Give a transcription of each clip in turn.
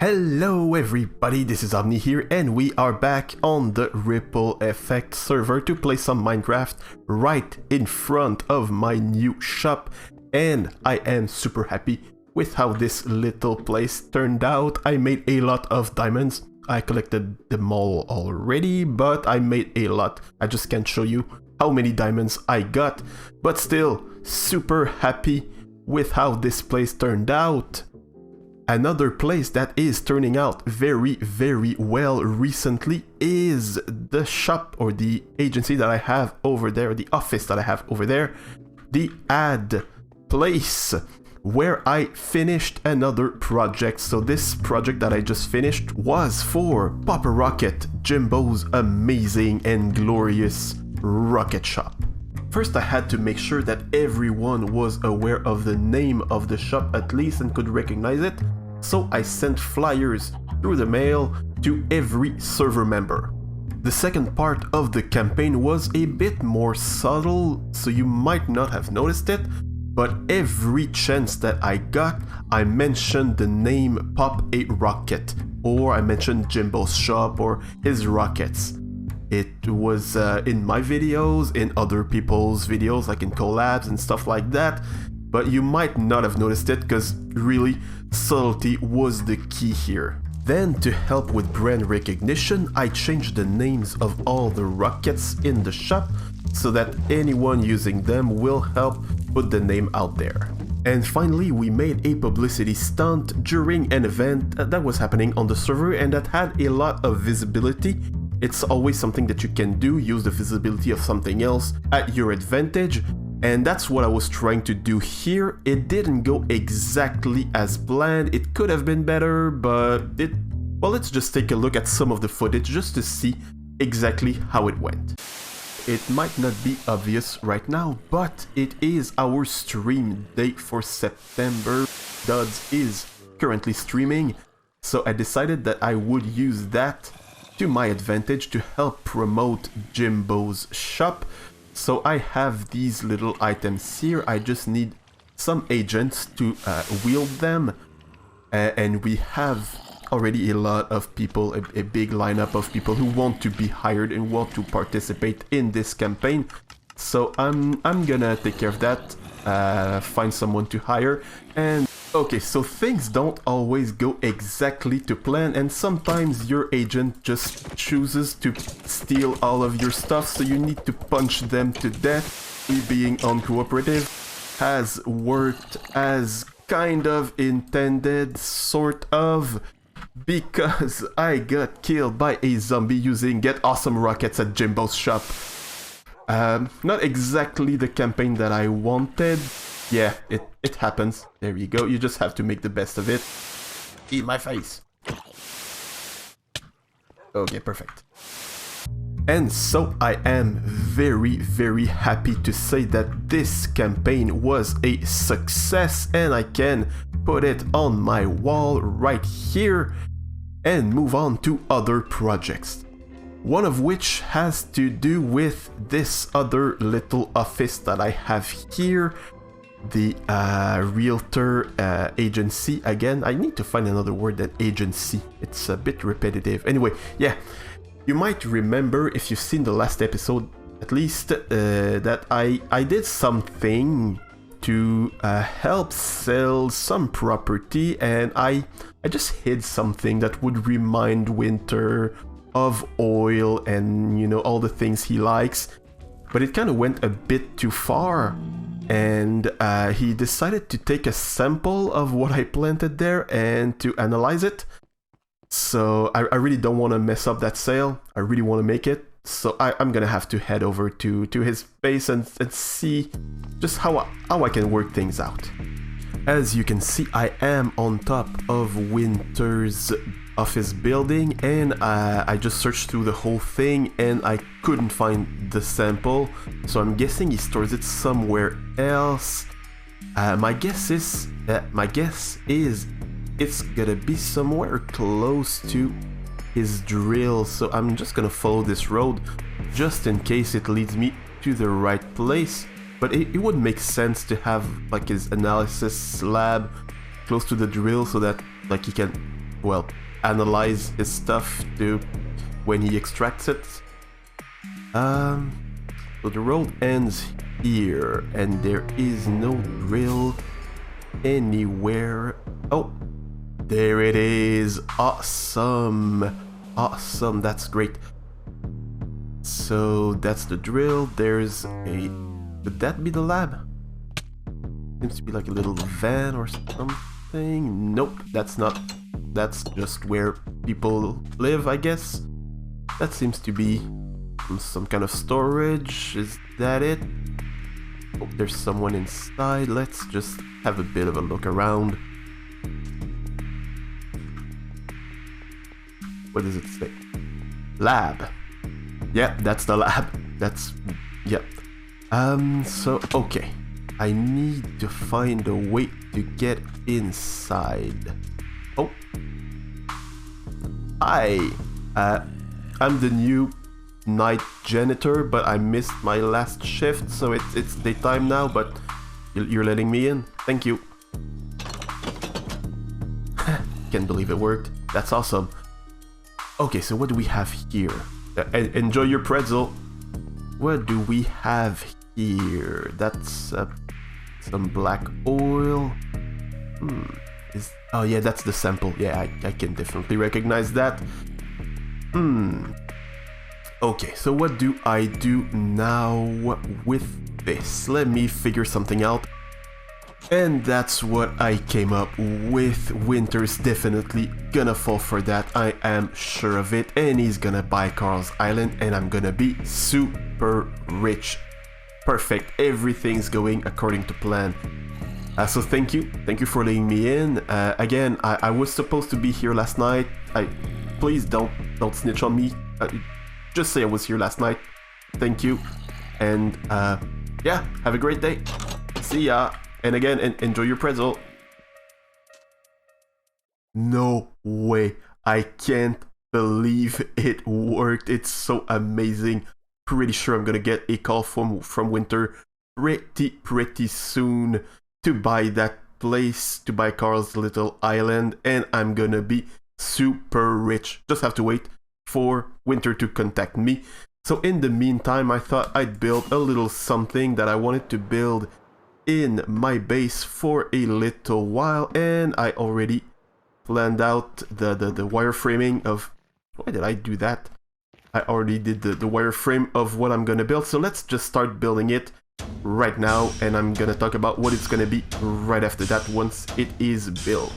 Hello everybody, this is Aubni here and we are back on the Ripple Effect server to play some Minecraft right in front of my new shop, and I am super happy with how this little place turned out. I made a lot of diamonds. I collected them all already, but I made a lot. I just can't show you how many diamonds I got, but still super happy with how this place turned out. Another place that is turning out very well recently is the shop or the agency that I have over there, the office that I have over there, the ad place, where I finished another project. So this project that I just finished was for Papa Rocket, Jimbo's amazing and glorious rocket shop. First, I had to make sure that everyone was aware of the name of the shop at least and could recognize it. So I sent flyers through the mail to every server member. The second part of the campaign was a bit more subtle, so you might not have noticed it, but every chance that I got, I mentioned the name Pop a Rocket, or I mentioned Jimbo's shop or his rockets. It was in my videos, in other people's videos, like in collabs and stuff like that, but you might not have noticed it because really subtlety was the key here. Then, to help with brand recognition, I changed the names of all the rockets in the shop so that anyone using them will help put the name out there. And finally, we made a publicity stunt during an event that was happening on the server and that had a lot of visibility. It's always something that you can do, use the visibility of something else at your advantage. And that's what I was trying to do here. It didn't go exactly as planned. It could have been better, but well, let's just take a look at some of the footage just to see exactly how it went. It might not be obvious right now, but it is our stream date for September. Duds is currently streaming, so I decided that I would use that to my advantage to help promote Jimbo's shop. So I have these little items here. I just need some agents to wield them, and we have already a lot of people, a big lineup of people who want to be hired and want to participate in this campaign. So I'm gonna take care of that, find someone to hire. And okay, so things don't always go exactly to plan, and sometimes your agent just chooses to steal all of your stuff, so you need to punch them to death. Me being uncooperative has worked as kind of intended, sort of, because I got killed by a zombie using Get Awesome Rockets at Jimbo's shop. Not exactly the campaign that I wanted. Yeah, it happens. There you go. You just have to make the best of it. Eat my face. Okay, perfect. And so I am very happy to say that this campaign was a success, and I can put it on my wall right here and move on to other projects. One of which has to do with this other little office that I have here. The realtor agency. Again, I need to find another word than agency. It's a bit repetitive. Anyway, yeah, you might remember, if you've seen the last episode at least, that I did something to help sell some property, and I just hid something that would remind Winter of oil and, you know, all the things he likes, but it kind of went a bit too far. And he decided to take a sample of what I planted there and to analyze it. So I really don't want to mess up that sale. I really want to make it. So I'm gonna have to head over to his base and see just how I can work things out. As you can see, I am on top of Winter's office building, and I just searched through the whole thing and I couldn't find the sample, so I'm guessing he stores it somewhere else. My guess is it's gonna be somewhere close to his drill, so I'm just gonna follow this road just in case it leads me to the right place. But it would make sense to have like his analysis lab close to the drill so that like he can well, analyze his stuff to when he extracts it. So the road ends here, and there is no drill anywhere. Oh, there it is. Awesome. Awesome, that's great. So that's the drill. There's a... Would that be the lab? Seems to be like a little van or something. Nope, that's not. That's just where people live, I guess. That seems to be some kind of storage. Is that it? Oh, there's someone inside. Let's just have a bit of a look around. What does it say? Lab. Yeah, that's the lab. That's... Yep. So, okay. I need to find a way to get inside. Oh. I'm the new night janitor, but I missed my last shift, so it's daytime now, but you're letting me in. Thank you. Can't believe it worked. That's awesome. Okay, so what do we have here? Enjoy your pretzel. What do we have here? That's some black oil. Oh yeah, that's the sample. Yeah, I can definitely recognize that. Okay, so what do I do now with this? Let me figure something out. And that's what I came up with. Winter's definitely gonna fall for that, I am sure of it. And he's gonna buy Carl's Island, and I'm gonna be super rich. Perfect, everything's going according to plan. So thank you for letting me in. Again, I was supposed to be here last night. Please don't snitch on me. Just say I was here last night. Thank you. And yeah, have a great day. See ya. And again, enjoy your pretzel. No way. I can't believe it worked. It's so amazing. Pretty sure I'm gonna get a call from Winter pretty soon to buy that place, to buy Carl's little island, and I'm gonna be super rich. Just have to wait for Winter to contact me. So in the meantime, I thought I'd build a little something that I wanted to build in my base for a little while, and I already planned out the wireframing of... Why did I do that? I already did the wireframe of what I'm gonna build, so let's just start building it right now, and I'm gonna talk about what it's gonna be right after that once it is built.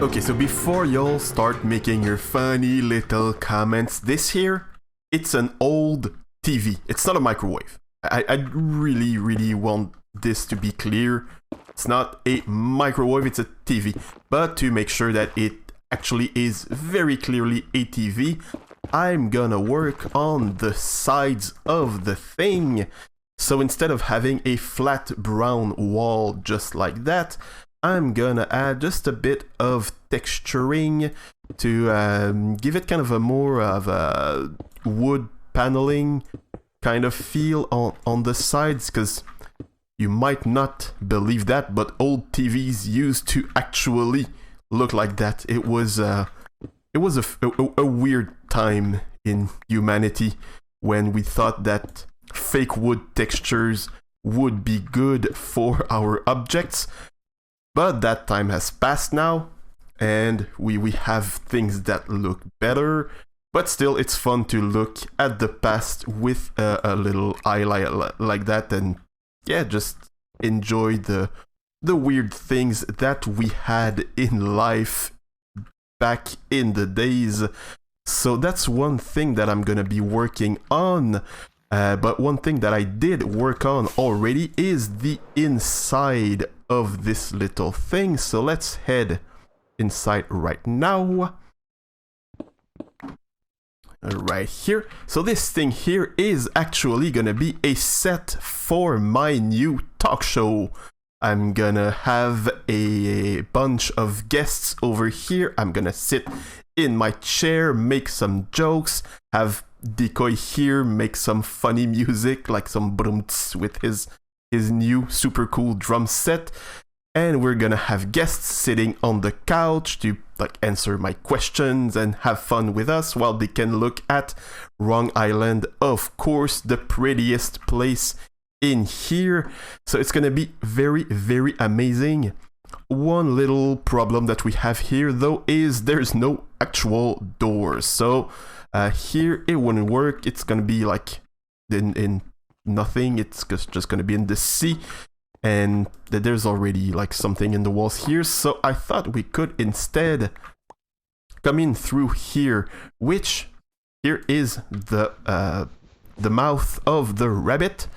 Okay, so before y'all start making your funny little comments, this here, it's an old TV. It's not a microwave. I really want this to be clear. It's not a microwave, it's a TV. But to make sure that it actually is very clearly a TV, I'm gonna work on the sides of the thing. So instead of having a flat brown wall just like that, I'm gonna add just a bit of texturing to give it kind of a more of a wood paneling kind of feel on the sides, because you might not believe that, but old TVs used to actually look like that. It was a weird time in humanity when we thought that fake wood textures would be good for our objects, but that time has passed now, and we have things that look better. But still, it's fun to look at the past with a little highlight like that, and yeah, just enjoy the weird things that we had in life back in the days. So that's one thing that I'm gonna be working on. But one thing that I did work on already is the inside of this little thing. So let's head inside right now. Right here. So this thing here is actually gonna be a set for my new talk show. I'm gonna have a bunch of guests over here. I'm gonna sit in my chair, make some jokes, have Decoy here make some funny music, like some brumts with his new super cool drum set. And we're gonna have guests sitting on the couch to like answer my questions and have fun with us while they can look at Wrong Island, of course, the prettiest place in here. So it's gonna be very, very amazing. One little problem that we have here though is there's no actual doors. So here it wouldn't work. It's gonna be like in nothing. It's just gonna be in the sea. And there's already like something in the walls here, so I thought we could instead come in through here, which here is the mouth of the rabbit.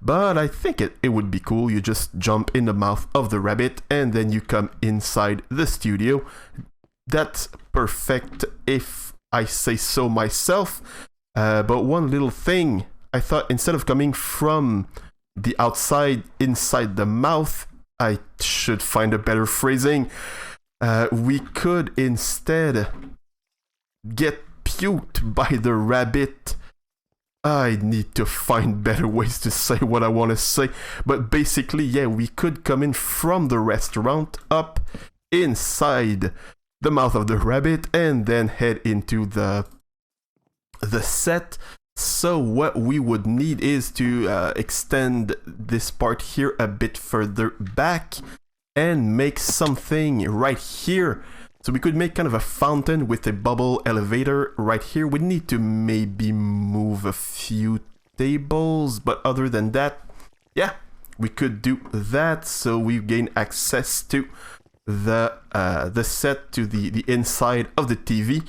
But I think it would be cool. You just jump in the mouth of the rabbit and then you come inside the studio. That's perfect if I say so myself. But one little thing, I thought instead of coming from the outside inside the mouth, I should find a better phrasing. We could instead get puked by the rabbit. I need to find better ways to say what I want to say. But basically, yeah, we could come in from the restaurant up inside the mouth of the rabbit and then head into the set. So what we would need is to extend this part here a bit further back and make something right here. So we could make kind of a fountain with a bubble elevator right here. We need to maybe move a few tables, but other than that, yeah, we could do that. So we gain access to the set, to the inside of the TV,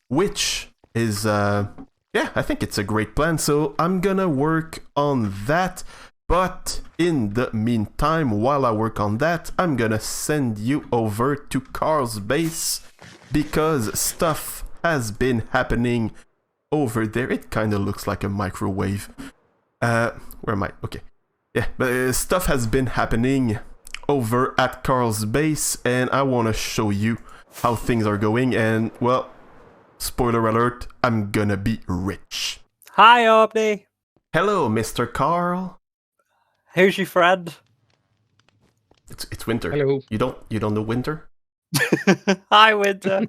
which is yeah, I think it's a great plan, so I'm gonna work on that. But in the meantime, while I work on that, I'm gonna send you over to Carl's base, because stuff has been happening over there. It kind of looks like a microwave. Where am I? Okay. Yeah, but stuff has been happening over at Carl's base, and I want to show you how things are going, and, well, spoiler alert, I'm gonna be rich. Hi, aubni. Hello, Mr. Carl. Who's your friend? It's Winter. Hello. You don't know Winter? Hi, Winter.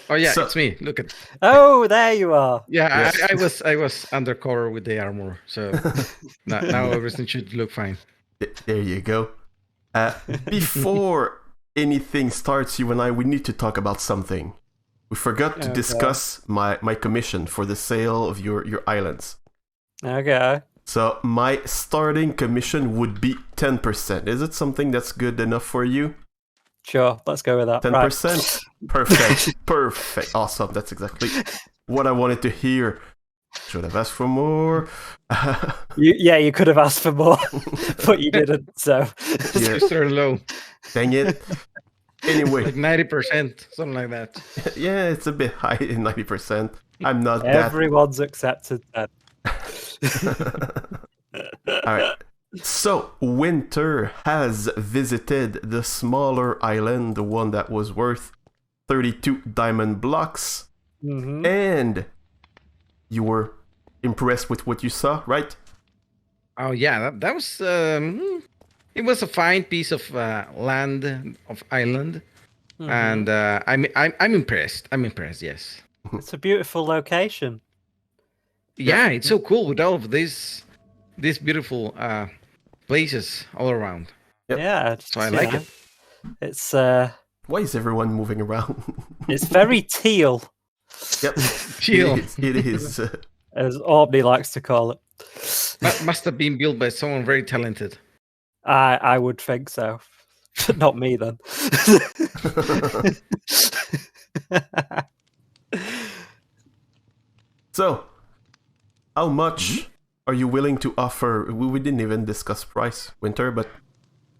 Oh yeah, So- it's me. Look at. Oh, there you are. Yeah, Yes. I was undercover with the armor, so now everything should look fine. There you go. Before anything starts, you and I, we need to talk about something. We forgot to Okay. discuss my commission for the sale of your islands. Okay. So my starting commission would be 10%. Is it something that's good enough for you? Sure, let's go with that. 10%? Perfect. Perfect. Awesome. That's exactly what I wanted to hear. Should have asked for more. You could have asked for more, but you didn't, so. Yeah. Just turn low. Dang it. Anyway, Like 90%, something like that. yeah, it's a bit high in 90%. I'm not Everyone's accepted then. All right. So, Winter has visited the smaller island, the one that was worth 32 diamond blocks. Mm-hmm. And you were impressed with what you saw, right? Oh yeah, that was it was a fine piece of land of island, and I'm impressed. I'm impressed. Yes. It's a beautiful location. Yeah, it's so cool with all of these beautiful places all around. Yep. Yeah, So I like it. It's Why is everyone moving around? it's very teal, Yep. Chill. It is. as Aubni likes to call it. That must have been built by someone very talented. I would think so. Not me then. So, how much are you willing to offer? We didn't even discuss price, Winter, but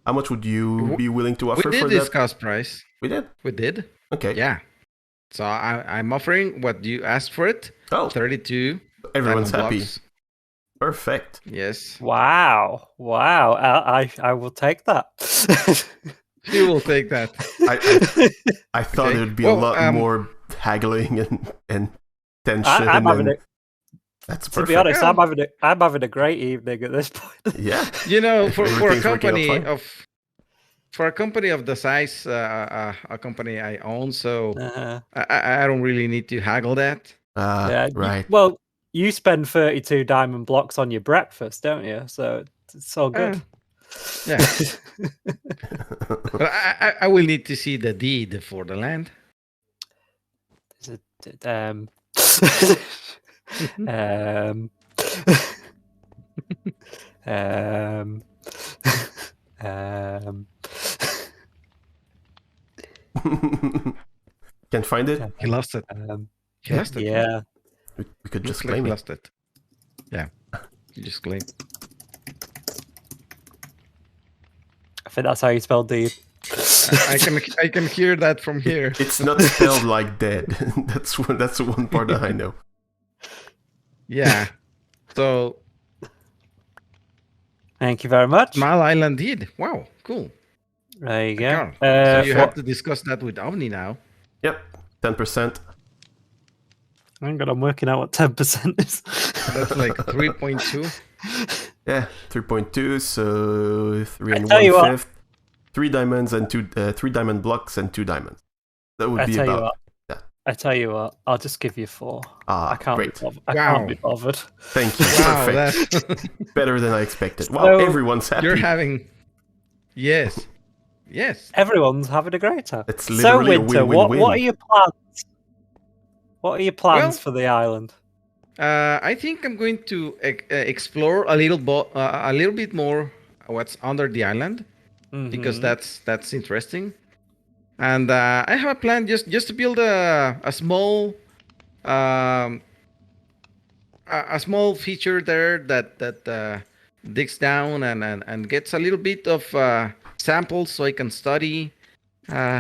how much would you be willing to offer We for did that? discuss price. We did? We did. Okay. Yeah. So I'm offering what you asked for it. Oh, 32. everyone's diamond happy. blocks. Perfect. Yes. Wow. I will take that. You will take that. I thought Okay. it would be Well, a lot more haggling and tension. I'm having and it. That's To perfect. be honest, Yeah. I'm having a great evening at this point. Yeah. You know, for a Everything's working out company fine. of the size a company I own, so Uh, I don't really need to haggle that. yeah. Right. Well, you spend 32 diamond blocks on your breakfast, don't you? So it's all good. Yeah. But I will need to see the deed for the land. Is it, um, um, um, Can't find it? He lost it. He lost it. yeah. We could Looks just like claim he it. lost it. Yeah. You just claim. I think that's how you spell deed. I can hear that from here. It's not spelled like dead. That's the one part that I know. Yeah. So Thank you very much. Small Island deed. Wow, cool. There you go. So you For- have to discuss that with Omni now. Yep. 10%. Hang on, I'm working out what 10% is. That's like 3.2. Yeah. 3.2. So 3 and I tell you what. 1/5. 3 diamonds and 3 diamond blocks and 2 diamonds. That would be about. I tell you what, I'll just give you 4. I can't great. be bothered. I can't be bothered. Thank you. Wow, Perfect. that's Better than I expected. Wow, So- everyone's happy. you're having. Yes. Yes. Everyone's having a great time. It's So, literally a Winter, win-win-win. what are your plans? What are your plans Well- for the island? I think I'm going to explore a little bit more what's under the island because Mhm. that's interesting. And I have a plan just to build a small a small feature there that digs down and gets a little bit of samples so I can study.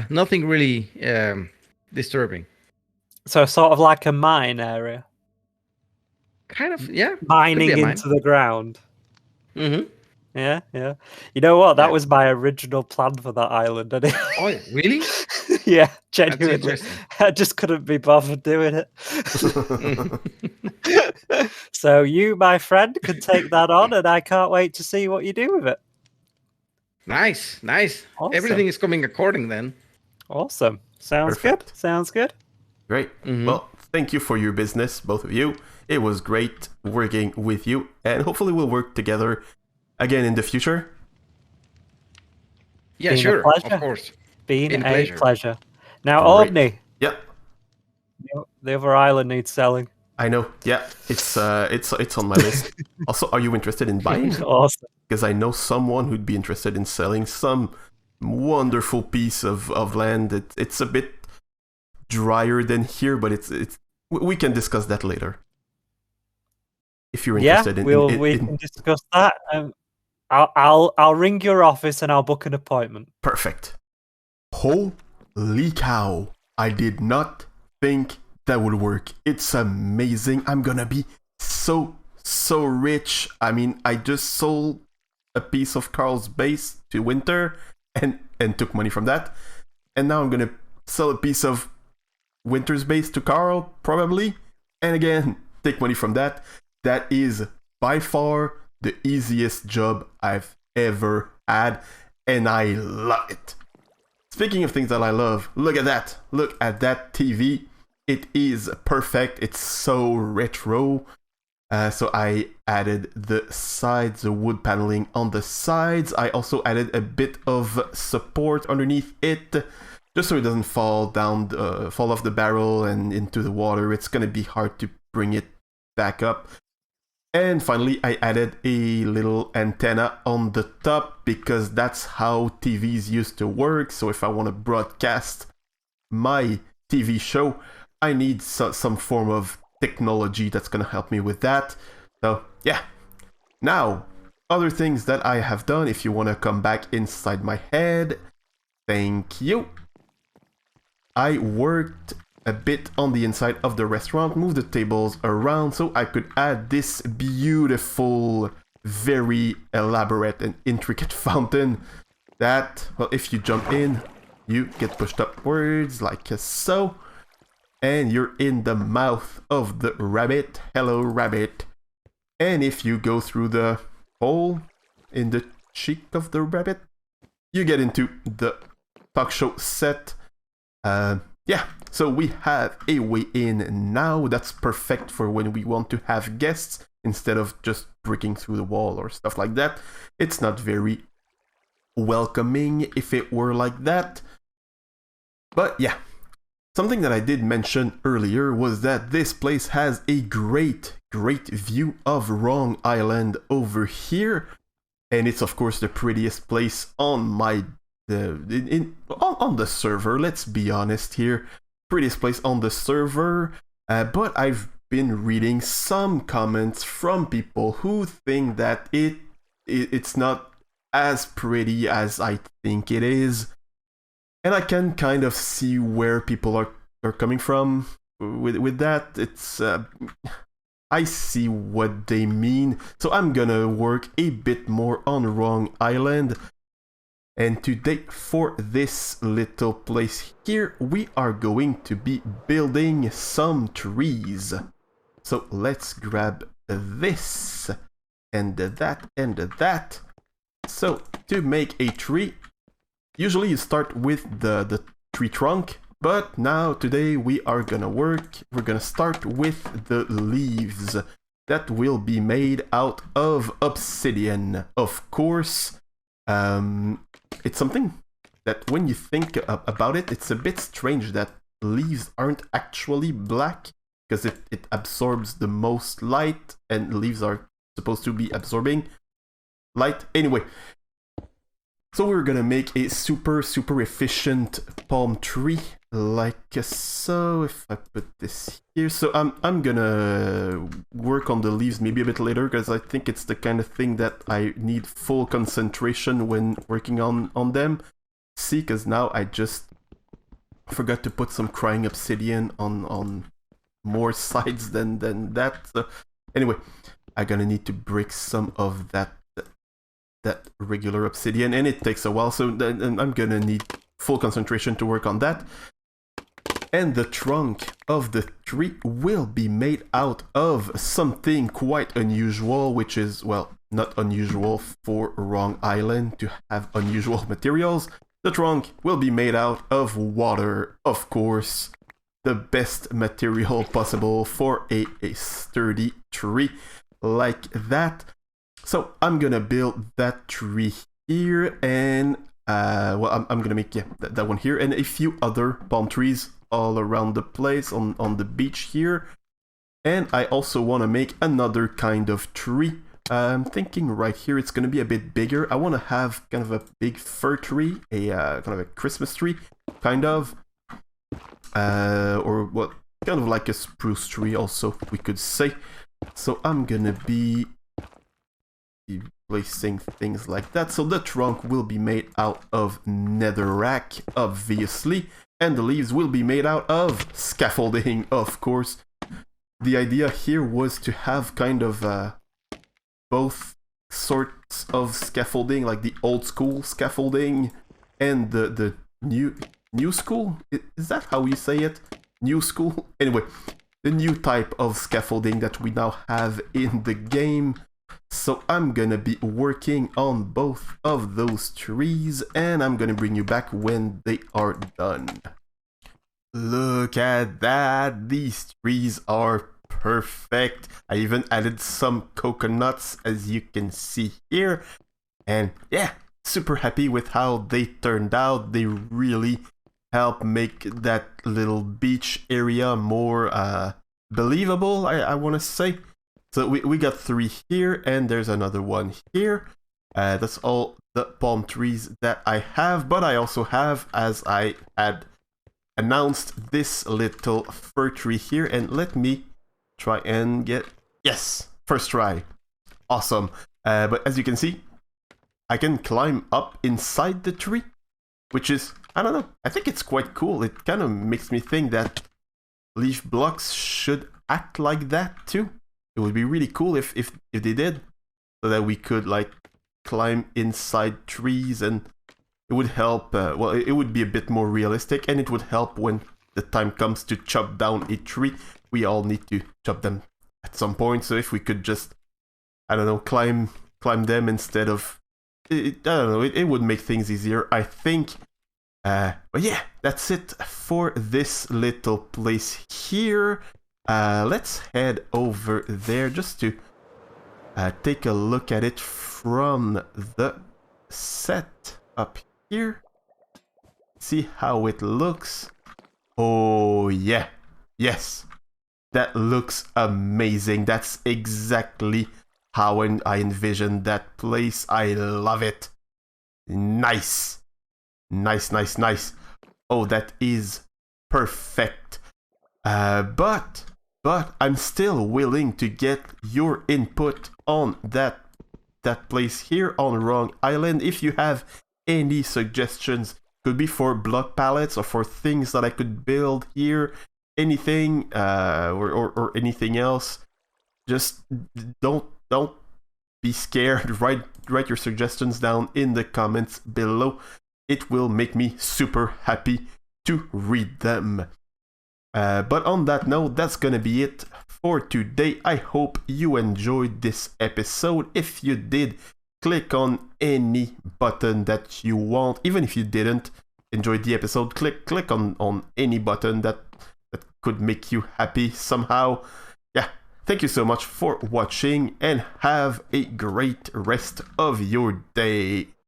Nothing really disturbing. So sort of like a mine area, Kind of, yeah. mining a mine. into the ground. Mm-hmm. Yeah, yeah. You know what? That Yeah. was my original plan for that island. Anyway. Oh, really? Yeah, That's genuinely. interesting. I just couldn't be bothered doing it. So you, my friend, can take that on, and I can't wait to see what you do with it. Nice. Awesome. Everything is coming according then. Awesome. Sounds good. Perfect. Sounds good. Great. Mhm. Well, thank you for your business, both of you. It was great working with you, and hopefully we'll work together again in the future. Yeah, Been a sure. pleasure. Of course. Been Been a a pleasure. pleasure. Now, Great. Aubni, Yep, the other island needs selling. I know. Yeah, it's on my list. Also, are you interested in buying? Awesome. Because I know someone who'd be interested in selling some wonderful piece of land. It's a bit drier than here, but we can discuss that later. If you're Yeah, interested we can discuss that. I'll ring your office and I'll book an appointment. Perfect. Holy cow. I did not think that would work. It's amazing. I'm gonna be so rich. I mean, I just sold a piece of Carl's base to Winter and took money from that. And now I'm gonna sell a piece of Winter's base to Carl, probably. And again, take money from that. That is by far the easiest job I've ever had. And I love it. Speaking of things that I love, look at that. Look at that TV. It is perfect. It's so retro. So I added the sides, the wood paneling on the sides. I also added a bit of support underneath it, just so it doesn't fall off the barrel and into the water. It's gonna be hard to bring it back up. And finally, I added a little antenna on the top because that's how TVs used to work. So if I want to broadcast my TV show, I need some form of technology that's going to help me with that. So yeah. Now, other things that I have done, if you want to come back inside my head, thank you. I worked a bit on the inside of the restaurant, move the tables around so I could add this beautiful, very elaborate and intricate fountain that, well, if you jump in, you get pushed upwards like so, and you're in the mouth of the rabbit. Hello, rabbit. And if you go through the hole in the cheek of the rabbit, you get into the talk show set. Yeah, so we have a way in now. That's perfect for when we want to have guests instead of just breaking through the wall or stuff like that. It's not very welcoming if it were like that. But yeah, something that I did mention earlier was that this place has a great view of Wrong Island over here. And it's of course the prettiest place on my on the server, let's be honest here. Prettiest place on the server, but I've been reading some comments from people who think that it's not as pretty as I think it is. And I can kind of see where people are coming from with that. It's I see what they mean. So I'm gonna work a bit more on Wrong Island. And today, for this little place here, we are going to be building some trees. So let's grab this, and that, and that. So, to make a tree, usually you start with the tree trunk, but now, today, we're gonna start with the leaves that will be made out of obsidian, of course. It's something that when you think about it, it's a bit strange that leaves aren't actually black because it absorbs the most light and leaves are supposed to be absorbing light. Anyway, so we're gonna make a super efficient palm tree like so. If I put this here, so I'm gonna work on the leaves maybe a bit later because I think it's the kind of thing that I need full concentration when working on them. See, because now I just forgot to put some crying obsidian on more sides than that. So anyway, I'm gonna need to break some of that regular obsidian, and it takes a while, so then I'm gonna need full concentration to work on that. And the trunk of the tree will be made out of something quite unusual, which is, well, not unusual for Wrong Island to have unusual materials. The trunk will be made out of water, of course. The best material possible for a sturdy tree like that. So I'm gonna build that tree here, and well, I'm gonna make that one here, and a few other palm trees all around the place on the beach here. And I also want to make another kind of tree. I'm thinking right here it's gonna be a bit bigger. I want to have kind of a big fir tree, a kind of a Christmas tree, kind of, or what, kind of like a spruce tree also, we could say. So I'm gonna be placing things like that. So the trunk will be made out of netherrack, obviously, and the leaves will be made out of scaffolding, of course. The idea here was to have kind of both sorts of scaffolding, like the old school scaffolding and the new school? Is that how you say it? New school? Anyway, the new type of scaffolding that we now have in the game. So I'm gonna be working on both of those trees, and I'm gonna bring you back when they are done. Look at that! These trees are perfect. I even added some coconuts, as you can see here. And yeah, super happy with how they turned out. They really help make that little beach area more believable, I want to say. So we got 3 here, and there's another one here. That's all the palm trees that I have, but I also have, as I had announced, this little fir tree here, and let me try and get... Yes! First try. Awesome. But as you can see, I can climb up inside the tree, which is, I don't know, I think it's quite cool. It kind of makes me think that leaf blocks should act like that too. It would be really cool if they did, so that we could like climb inside trees, and it would help, well, it would be a bit more realistic, and it would help when the time comes to chop down a tree. We all need to chop them at some point, so if we could just, I don't know, climb them instead of, I don't know, it would make things easier, I think. But yeah, that's it for this little place here. Let's head over there just to take a look at it from the set up here. See how it looks. Oh yeah, yes, that looks amazing. That's exactly how I envisioned that place. I love it. Nice. Nice, nice, nice. Oh, that is perfect. But I'm still willing to get your input on that place here on Wrong Island. If you have any suggestions, could be for block palettes or for things that I could build here, anything, or anything else. Just don't be scared. Write your suggestions down in the comments below. It will make me super happy to read them. But on that note, that's gonna be it for today. I hope you enjoyed this episode. If you did, click on any button that you want. Even if you didn't enjoy the episode, click on any button that could make you happy somehow. Yeah, thank you so much for watching, and have a great rest of your day.